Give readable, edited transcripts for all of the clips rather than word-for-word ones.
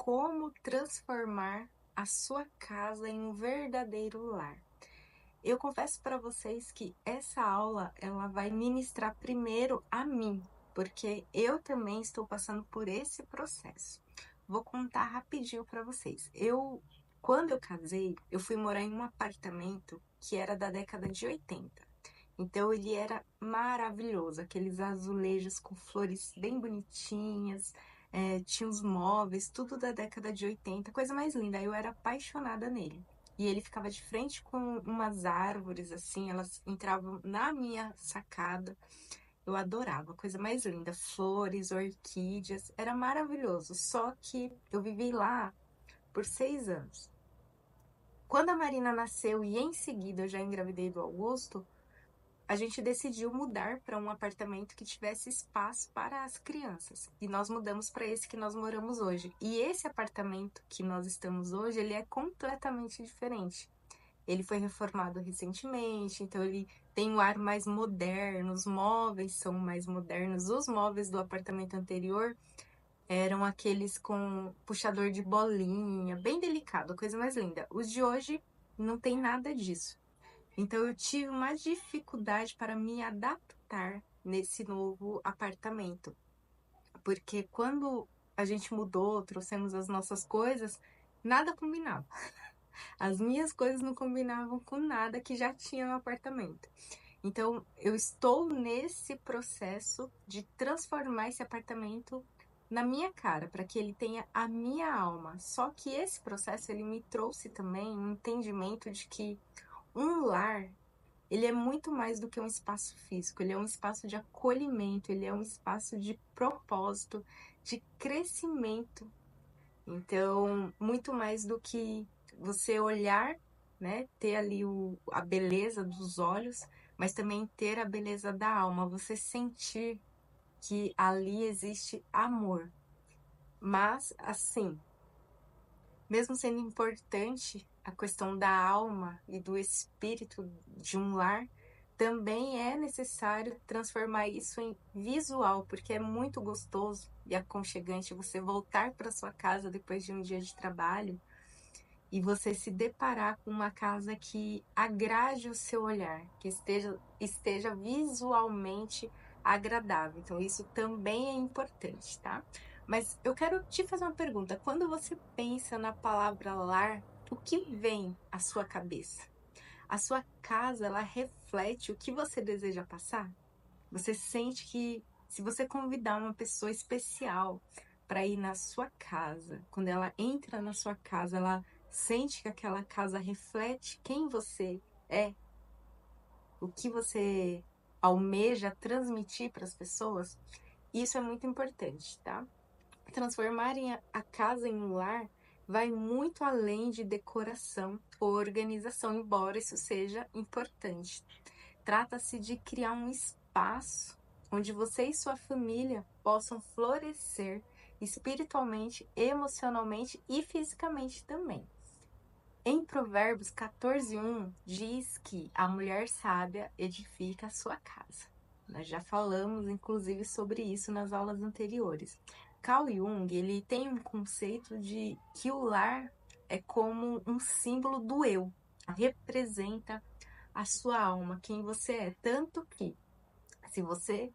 como transformar a sua casa em um verdadeiro lar. Eu confesso para vocês que essa aula ela vai ministrar primeiro a mim, porque eu também estou passando por esse processo. Vou contar rapidinho para vocês. Quando eu casei, eu fui morar em um apartamento que era da década de 80. Então ele era maravilhoso, aqueles azulejos com flores bem bonitinhas, tinha os móveis, tudo da década de 80, coisa mais linda. Eu era apaixonada nele. E ele ficava de frente com umas árvores, assim, elas entravam na minha sacada. Eu adorava, coisa mais linda, flores, orquídeas, era maravilhoso. Só que eu vivi lá por 6 anos. Quando a Marina nasceu e em seguida eu já engravidei do Augusto, a gente decidiu mudar para um apartamento que tivesse espaço para as crianças. E nós mudamos para esse que nós moramos hoje. E esse apartamento que nós estamos hoje, ele é completamente diferente. Ele foi reformado recentemente, então ele tem um ar mais moderno, os móveis são mais modernos. Os móveis do apartamento anterior eram aqueles com puxador de bolinha, bem delicado, coisa mais linda. Os de hoje não tem nada disso. Então eu tive uma dificuldade para me adaptar nesse novo apartamento, porque quando a gente mudou, trouxemos as nossas coisas, nada combinava. As minhas coisas não combinavam com nada que já tinha no apartamento. Então eu estou nesse processo de transformar esse apartamento na minha cara, para que ele tenha a minha alma. Só que esse processo ele me trouxe também um entendimento de que um lar ele é muito mais do que um espaço físico, ele é um espaço de acolhimento, ele é um espaço de propósito, de crescimento. Então, muito mais do que você olhar, né, ter ali a beleza dos olhos, mas também ter a beleza da alma, você sentir que ali existe amor. Mas, assim, mesmo sendo importante a questão da alma e do espírito de um lar, também é necessário transformar isso em visual, porque é muito gostoso e aconchegante você voltar para sua casa depois de um dia de trabalho e você se deparar com uma casa que agrade o seu olhar, que esteja visualmente agradável. Então, isso também é importante, tá? Mas eu quero te fazer uma pergunta. Quando você pensa na palavra lar, o que vem à sua cabeça? A sua casa, ela reflete o que você deseja passar? Você sente que se você convidar uma pessoa especial para ir na sua casa, quando ela entra na sua casa, ela sente que aquela casa reflete quem você é, o que você almeja transmitir para as pessoas? Isso é muito importante, tá? Transformarem a casa em um lar vai muito além de decoração ou organização, embora isso seja importante. Trata-se de criar um espaço onde você e sua família possam florescer espiritualmente, emocionalmente e fisicamente também. Em Provérbios 14:1 diz que a mulher sábia edifica a sua casa. Nós já falamos, inclusive, sobre isso nas aulas anteriores. Carl Jung, ele tem um conceito de que o lar é como um símbolo do eu, representa a sua alma, quem você é. Tanto que, se você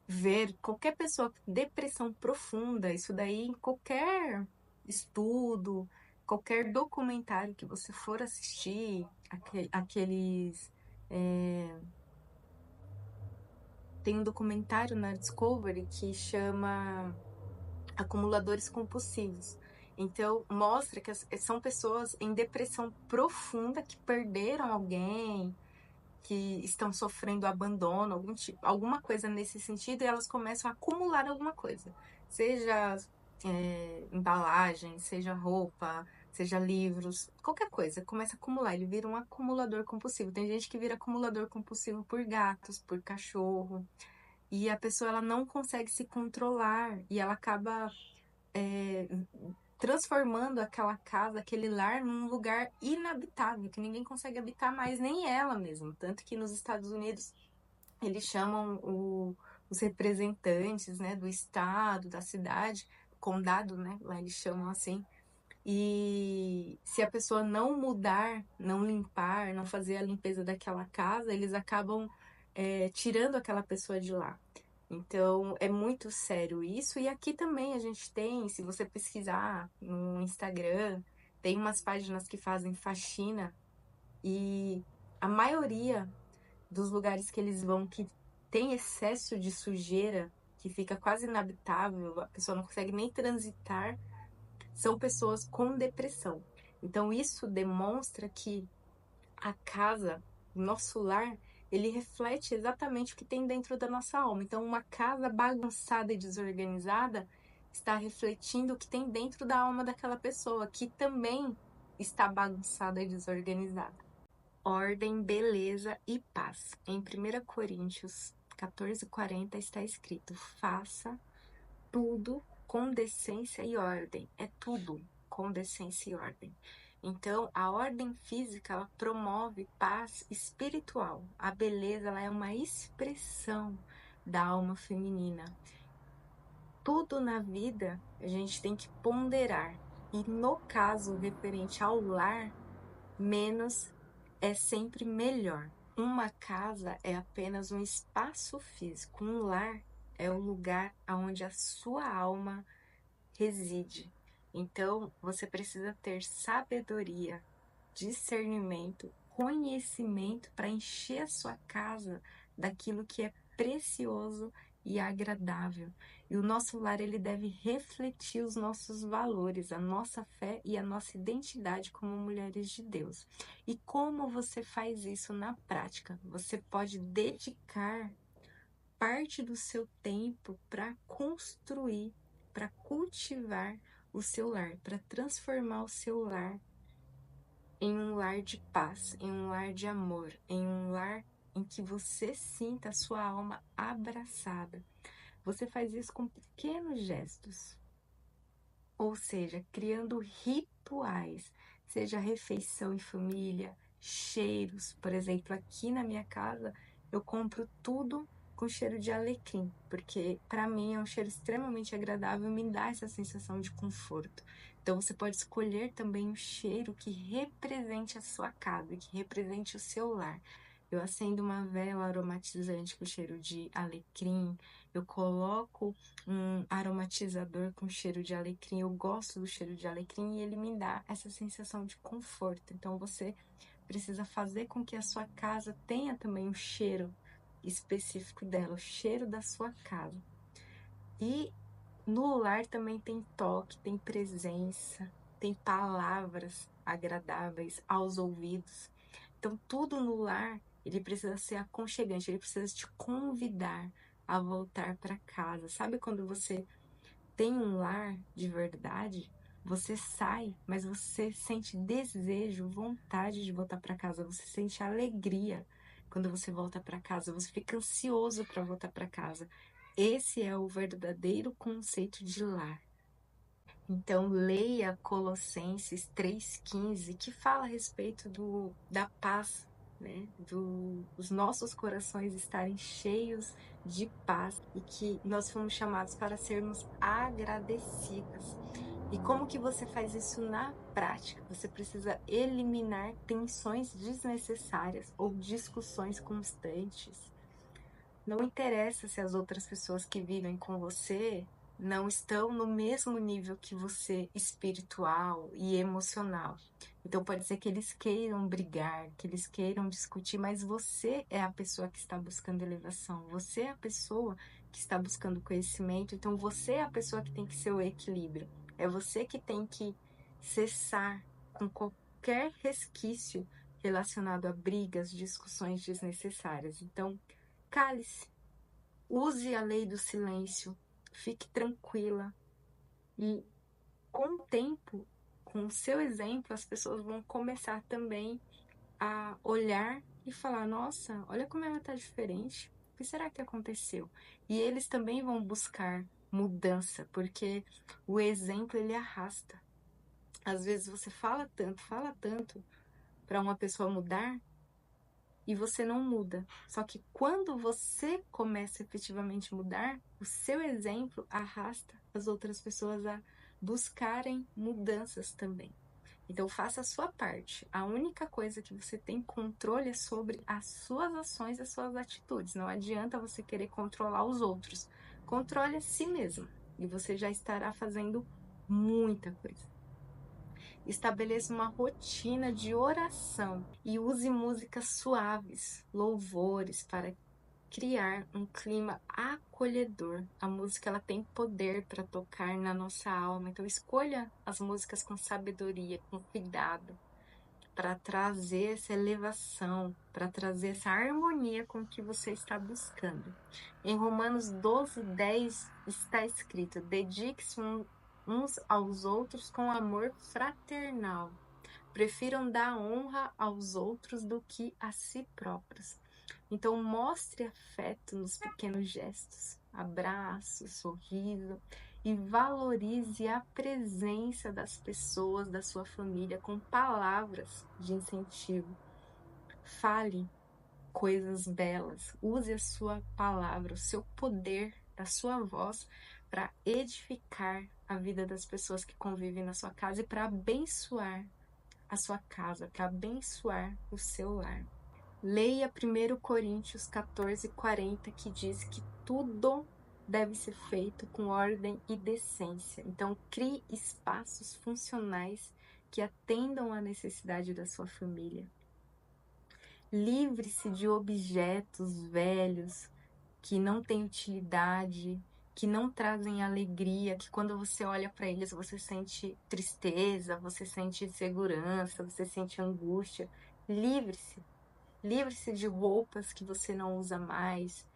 ver qualquer pessoa com depressão profunda, isso daí em qualquer estudo, qualquer documentário que você for assistir, aqueles. Tem um documentário na Discovery que chama Acumuladores Compulsivos. Então, mostra que são pessoas em depressão profunda que perderam alguém, que estão sofrendo abandono, alguma coisa nesse sentido, e elas começam a acumular alguma coisa. Seja embalagem, seja roupa, seja livros, qualquer coisa, começa a acumular, ele vira um acumulador compulsivo. Tem gente que vira acumulador compulsivo por gatos, por cachorro, e a pessoa ela não consegue se controlar, e ela acaba transformando aquela casa, aquele lar, num lugar inabitável, que ninguém consegue habitar mais, nem ela mesma. Tanto que nos Estados Unidos eles chamam os representantes, né, do estado, da cidade, condado, né? Lá eles chamam assim. E se a pessoa não mudar, não limpar, não fazer a limpeza daquela casa, eles acabam tirando aquela pessoa de lá. Então é muito sério isso. E aqui também a gente tem, se você pesquisar no Instagram, tem umas páginas que fazem faxina e a maioria dos lugares que eles vão que tem excesso de sujeira, que fica quase inabitável, a pessoa não consegue nem transitar, são pessoas com depressão. Então, isso demonstra que a casa, o nosso lar, ele reflete exatamente o que tem dentro da nossa alma. Então, uma casa bagunçada e desorganizada está refletindo o que tem dentro da alma daquela pessoa, que também está bagunçada e desorganizada. Ordem, beleza e paz. Em 1 Coríntios 14:40 está escrito: faça tudo com decência e ordem. É tudo com decência e ordem. Então, a ordem física, ela promove paz espiritual. A beleza, ela é uma expressão da alma feminina. Tudo na vida a gente tem que ponderar. E no caso referente ao lar, menos é sempre melhor. Uma casa é apenas um espaço físico. Um lar é o lugar onde a sua alma reside. Então, você precisa ter sabedoria, discernimento, conhecimento para encher a sua casa daquilo que é precioso e agradável. E o nosso lar, ele deve refletir os nossos valores, a nossa fé e a nossa identidade como mulheres de Deus. E como você faz isso na prática? Você pode dedicar parte do seu tempo para construir, para cultivar o seu lar, para transformar o seu lar em um lar de paz, em um lar de amor, em um lar em que você sinta a sua alma abraçada. Você faz isso com pequenos gestos, ou seja, criando rituais, seja refeição em família, cheiros. Por exemplo, aqui na minha casa eu compro tudo com cheiro de alecrim, porque para mim é um cheiro extremamente agradável e me dá essa sensação de conforto. Então você pode escolher também um cheiro que represente a sua casa, que represente o seu lar. Eu acendo uma vela aromatizante com cheiro de alecrim, eu coloco um aromatizador com cheiro de alecrim. Eu gosto do cheiro de alecrim e ele me dá essa sensação de conforto. Então você precisa fazer com que a sua casa tenha também um cheiro específico dela, o cheiro da sua casa. E no lar também tem toque, tem presença, tem palavras agradáveis aos ouvidos. Então tudo no lar, ele precisa ser aconchegante, ele precisa te convidar a voltar para casa. Sabe quando você tem um lar de verdade? Você sai, mas você sente desejo, vontade de voltar para casa, você sente alegria quando você volta para casa, você fica ansioso para voltar para casa. Esse é o verdadeiro conceito de lar. Então, leia Colossenses 3,15, que fala a respeito da paz, né? Dos nossos corações estarem cheios de paz e que nós fomos chamados para sermos agradecidas. E como que você faz isso na prática? Você precisa eliminar tensões desnecessárias ou discussões constantes. Não interessa se as outras pessoas que vivem com você não estão no mesmo nível que você, espiritual e emocional. Então pode ser que eles queiram brigar, que eles queiram discutir, mas você é a pessoa que está buscando elevação, você é a pessoa que está buscando conhecimento, então você é a pessoa que tem que ser o equilíbrio. É você que tem que cessar com qualquer resquício relacionado a brigas, discussões desnecessárias. Então, cale-se, use a lei do silêncio, fique tranquila e com o tempo, com o seu exemplo, as pessoas vão começar também a olhar e falar: nossa, olha como ela está diferente, o que será que aconteceu? E eles também vão buscar mudança, porque o exemplo ele arrasta. Às vezes você fala tanto para uma pessoa mudar e você não muda. Só que quando você começa efetivamente a mudar, o seu exemplo arrasta as outras pessoas a buscarem mudanças também. Então faça a sua parte. A única coisa que você tem controle é sobre as suas ações e as suas atitudes. Não adianta você querer controlar os outros. Controle a si mesmo e você já estará fazendo muita coisa. Estabeleça uma rotina de oração e use músicas suaves, louvores para criar um clima acolhedor. A música ela tem poder para tocar na nossa alma, então escolha as músicas com sabedoria, com cuidado, para trazer essa elevação, para trazer essa harmonia com o que você está buscando. Em Romanos 12:10 está escrito: dedique-se uns aos outros com amor fraternal. Prefiram dar honra aos outros do que a si próprios. Então, mostre afeto nos pequenos gestos, abraço, sorriso, e valorize a presença das pessoas da sua família com palavras de incentivo. Fale coisas belas, use a sua palavra, o seu poder da sua voz para edificar a vida das pessoas que convivem na sua casa e para abençoar a sua casa, para abençoar o seu lar. Leia 1 Coríntios 14:40, que diz que tudo deve ser feito com ordem e decência. Então, crie espaços funcionais que atendam à necessidade da sua família. Livre-se de objetos velhos que não têm utilidade, que não trazem alegria, que quando você olha para eles você sente tristeza, você sente insegurança, você sente angústia. Livre-se. Livre-se de roupas que você não usa mais.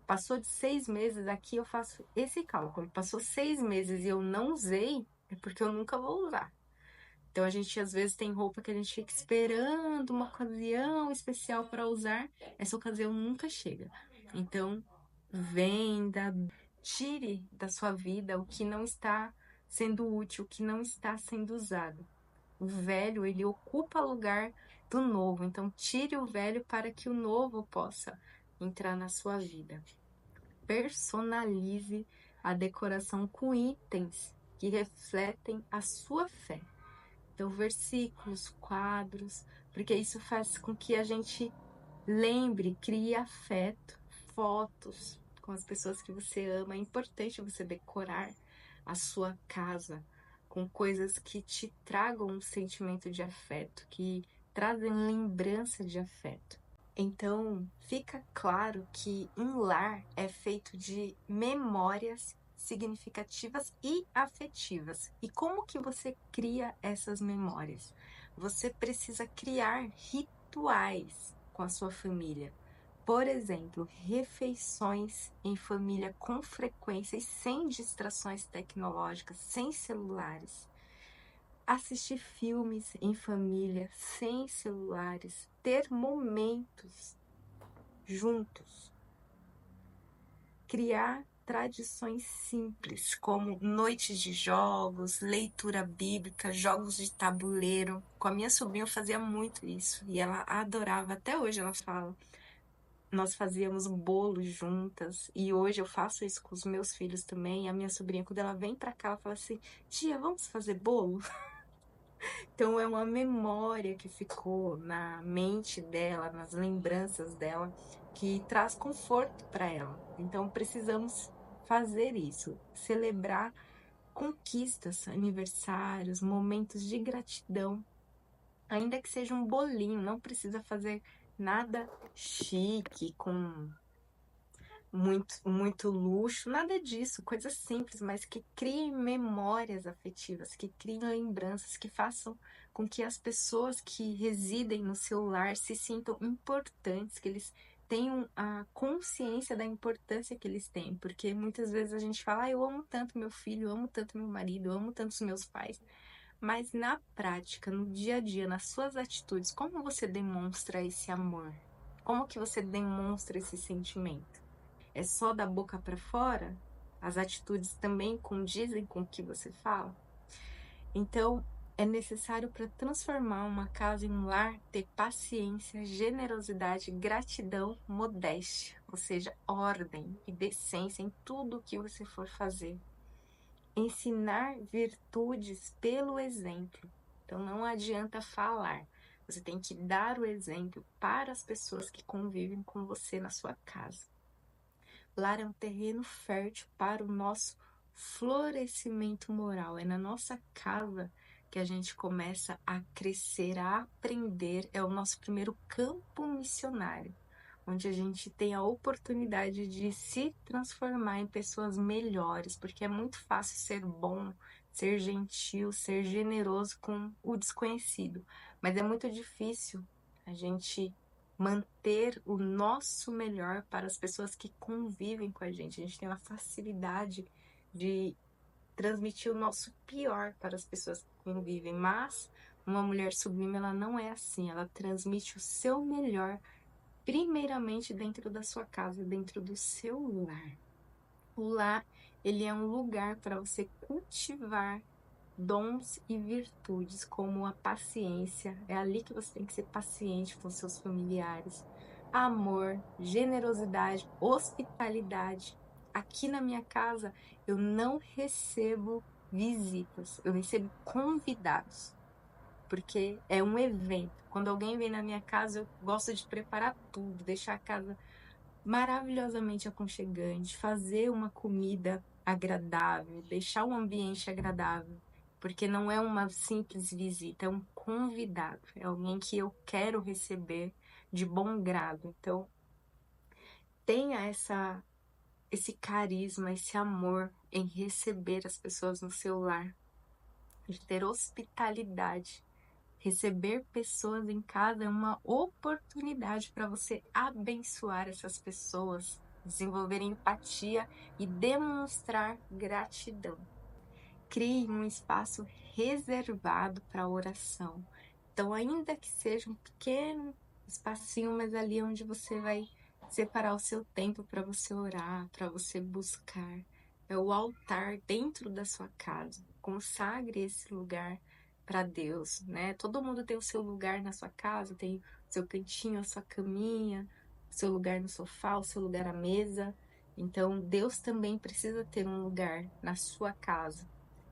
Passou de 6 meses, aqui eu faço esse cálculo. Passou 6 meses e eu não usei, é porque eu nunca vou usar. Então a gente às vezes tem roupa que a gente fica esperando uma ocasião especial para usar. Essa ocasião nunca chega. Então venda, tire da sua vida o que não está sendo útil, o que não está sendo usado. O velho, ele ocupa lugar do novo. Então, tire o velho para que o novo possa entrar na sua vida. Personalize a decoração com itens que refletem a sua fé. Então, versículos, quadros, porque isso faz com que a gente lembre, crie afeto, fotos com as pessoas que você ama. É importante você decorar a sua casa com coisas que te tragam um sentimento de afeto, que trazem lembrança de afeto. Então, fica claro que um lar é feito de memórias significativas e afetivas. E como que você cria essas memórias? Você precisa criar rituais com a sua família. Por exemplo, refeições em família com frequência e sem distrações tecnológicas, sem celulares. Assistir filmes em família, sem celulares. Ter momentos juntos. Criar tradições simples, como noites de jogos, leitura bíblica, jogos de tabuleiro. Com a minha sobrinha eu fazia muito isso e ela adorava. Até hoje ela fala. Nós fazíamos bolo juntas e hoje eu faço isso com os meus filhos também. A minha sobrinha, quando ela vem pra cá, ela fala assim: tia, vamos fazer bolo? Então é uma memória que ficou na mente dela, nas lembranças dela, que traz conforto para ela. Então precisamos fazer isso, celebrar conquistas, aniversários, momentos de gratidão, ainda que seja um bolinho, não precisa fazer nada chique, com muito luxo, nada disso, coisas simples, mas que criem memórias afetivas, que criem lembranças, que façam com que as pessoas que residem no seu lar se sintam importantes, que eles tenham a consciência da importância que eles têm, porque muitas vezes a gente fala, eu amo tanto meu filho, eu amo tanto meu marido, eu amo tanto os meus pais, mas na prática, no dia a dia, nas suas atitudes, como você demonstra esse amor? Como que você demonstra esse sentimento? É só da boca para fora? As atitudes também condizem com o que você fala? Então, É necessário para transformar uma casa em um lar ter paciência, generosidade, gratidão, modéstia, ou seja, ordem e decência em tudo o que você for fazer. Ensinar virtudes pelo exemplo. Então não adianta falar, você tem que dar o exemplo para as pessoas que convivem com você na sua casa. Lar é um terreno fértil para o nosso florescimento moral. É na nossa casa que a gente começa a crescer, a aprender. É o nosso primeiro campo missionário, onde a gente tem a oportunidade de se transformar em pessoas melhores, porque é muito fácil ser bom, ser gentil, ser generoso com o desconhecido, mas é muito difícil a gente manter o nosso melhor para as pessoas que convivem com a gente. A gente tem uma facilidade de transmitir o nosso pior para as pessoas que convivem, mas uma mulher sublime, ela não é assim, ela transmite o seu melhor primeiramente dentro da sua casa, dentro do seu lar. O lar, ele é um lugar para você cultivar dons e virtudes, como a paciência. É ali que você tem que ser paciente com seus familiares. Amor, generosidade, hospitalidade. Aqui na minha casa, eu não recebo visitas, eu recebo convidados, porque é um evento. Quando alguém vem na minha casa, eu gosto de preparar tudo, deixar a casa maravilhosamente aconchegante, fazer uma comida agradável, deixar o ambiente agradável, porque não é uma simples visita, é um convidado, é alguém que eu quero receber de bom grado. Então, tenha esse carisma, esse amor em receber as pessoas no seu lar, de ter hospitalidade. Receber pessoas em casa é uma oportunidade para você abençoar essas pessoas, desenvolver empatia e demonstrar gratidão. Crie um espaço reservado para oração. Então, ainda que seja um pequeno espacinho, mas ali onde você vai separar o seu tempo para você orar, para você buscar. É o altar dentro da sua casa. Consagre esse lugar para Deus, né? Todo mundo tem o seu lugar na sua casa, tem o seu cantinho, a sua caminha, o seu lugar no sofá, o seu lugar à mesa. Então, Deus também precisa ter um lugar na sua casa.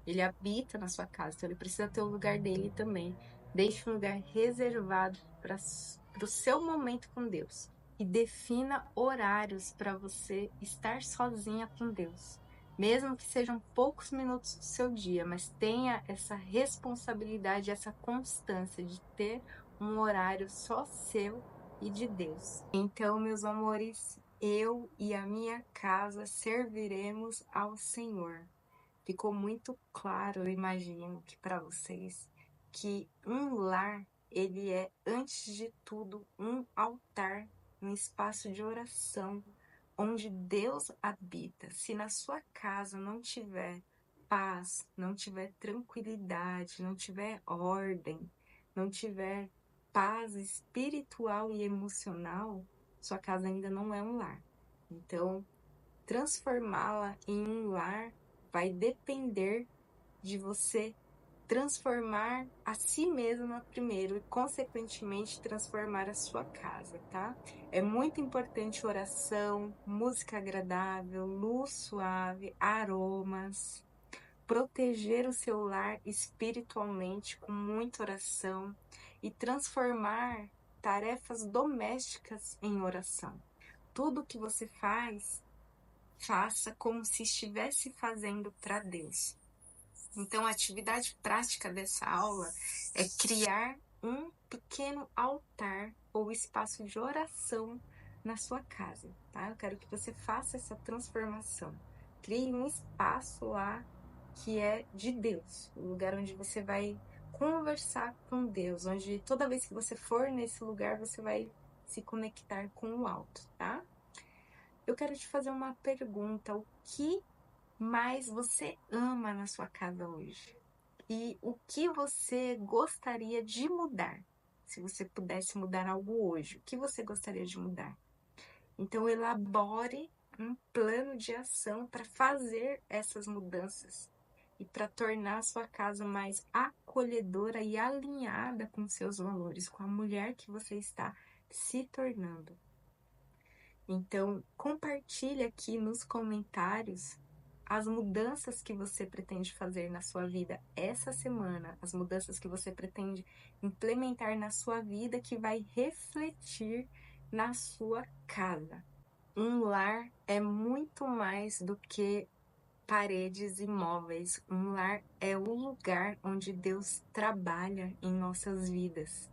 Ele habita na sua casa, então ele precisa ter o lugar dele também. Deixe um lugar reservado para o seu momento com Deus. E defina horários para você estar sozinha com Deus. Mesmo que sejam poucos minutos do seu dia, mas tenha essa responsabilidade, essa constância de ter um horário só seu e de Deus. Então, meus amores, eu e a minha casa serviremos ao Senhor. Ficou muito claro, eu imagino que para vocês, que um lar, ele é, antes de tudo, um altar, um espaço de oração, onde Deus habita. Se na sua casa não tiver paz, não tiver tranquilidade, não tiver ordem, não tiver paz espiritual e emocional, sua casa ainda não é um lar. Então, transformá-la em um lar vai depender de você transformar a si mesma primeiro e, consequentemente, transformar a sua casa, tá? É muito importante oração, música agradável, luz suave, aromas, proteger o seu lar espiritualmente com muita oração e transformar tarefas domésticas em oração. Tudo que você faz, faça como se estivesse fazendo para Deus. Então, a atividade prática dessa aula é criar um pequeno altar ou espaço de oração na sua casa, tá? Eu quero que você faça essa transformação. Crie um espaço lá que é de Deus, o lugar onde você vai conversar com Deus, onde toda vez que você for nesse lugar, você vai se conectar com o alto, tá? Eu quero te fazer uma pergunta: o que mais você ama na sua casa hoje? E o que você gostaria de mudar? Se você pudesse mudar algo hoje, o que você gostaria de mudar? Então, elabore um plano de ação para fazer essas mudanças e para tornar a sua casa mais aconchegante. acolhedora e alinhada com seus valores, com a mulher que você está se tornando. Então, compartilhe aqui nos comentários as mudanças que você pretende fazer na sua vida essa semana, as mudanças que você pretende implementar na sua vida que vai refletir na sua casa. Um lar é muito mais do que paredes e móveis. Um lar é o lugar onde Deus trabalha em nossas vidas.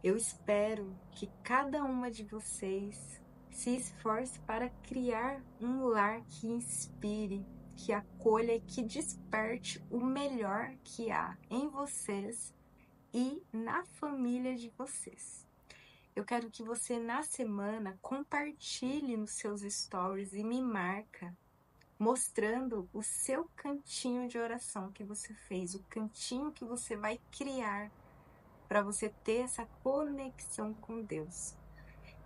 Eu espero que cada uma de vocês se esforce para criar um lar que inspire, que acolha e que desperte o melhor que há em vocês e na família de vocês. Eu quero que você, na semana, compartilhe nos seus stories e me marca, mostrando o seu cantinho de oração que você fez, o cantinho que você vai criar para você ter essa conexão com Deus.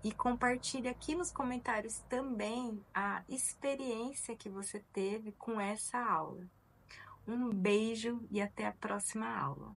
E compartilhe aqui nos comentários também a experiência que você teve com essa aula. Um beijo e até a próxima aula.